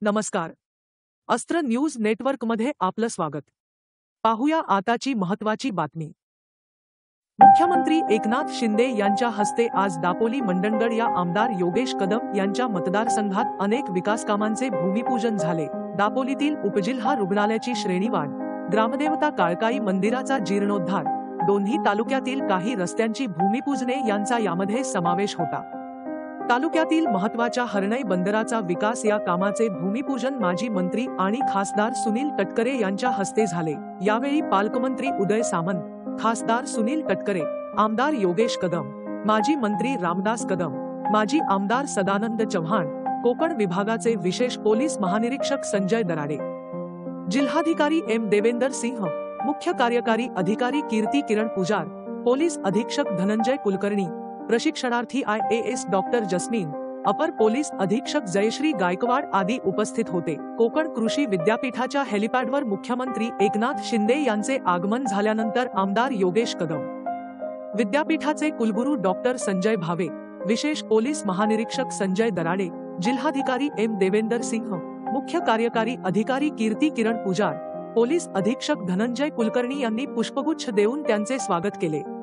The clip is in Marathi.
नमस्कार. अस्त्र न्यूज नेटवर्कमध्ये आपलं स्वागत. पाहूया आताची महत्त्वाची बातमी. मुख्यमंत्री एकनाथ शिंदे यांच्या हस्ते आज दापोली मंडणगड या आमदार योगेश कदम यांच्या मतदारसंघात अनेक विकासकामांचे भूमिपूजन झाले. दापोलीतील उपजिल्हा रुग्णालयाची श्रेणीवाढ, ग्रामदेवता काळकाई मंदिराचा जीर्णोद्धार, दोन्ही तालुक्यातील काही रस्त्यांची भूमिपूजने यांचा यामध्ये समावेश होता. तालुक्यातील महत्त्वाच्या हरणई बंदराचा विकास या कामाचे भूमिपूजन माजी मंत्री आणि खासदार सुनील तटकरे यांच्या हस्ते झाले. यावेळी पालकमंत्री उदय सामंत, खासदार सुनील तटकरे, आमदार योगेश कदम, माजी मंत्री रामदास कदम, माजी आमदार सदानंद चव्हाण, कोकण विभागाचे विशेष पोलीस महानिरीक्षक संजय दराडे, जिल्हाधिकारी एम देवेंदर सिंह, मुख्य कार्यकारी अधिकारी कीर्ती किरण पुजार, पोलीस अधीक्षक धनंजय कुलकर्णी, प्रशिक्षणार्थी IAS डॉक्टर जस्मीन, अपर पोलीस अधीक्षक जयश्री गायकवाड आदी उपस्थित होते. कोकण कृषी विद्यापीठाच्या हेलिपॅडवर मुख्यमंत्री एकनाथ शिंदे यांचे आगमन झाल्यानंतर आमदार योगेश कदम, विद्यापीठाचे कुलगुरू डॉक्टर संजय भावे, विशेष पोलीस महानिरीक्षक संजय दराडे, जिल्हाधिकारी एम देवेंदर सिंह, मुख्य कार्यकारी अधिकारी कीर्ती किरण पुजार, पोलीस अधीक्षक धनंजय कुलकर्णी यांनी पुष्पगुच्छ देऊन त्यांचे स्वागत केले.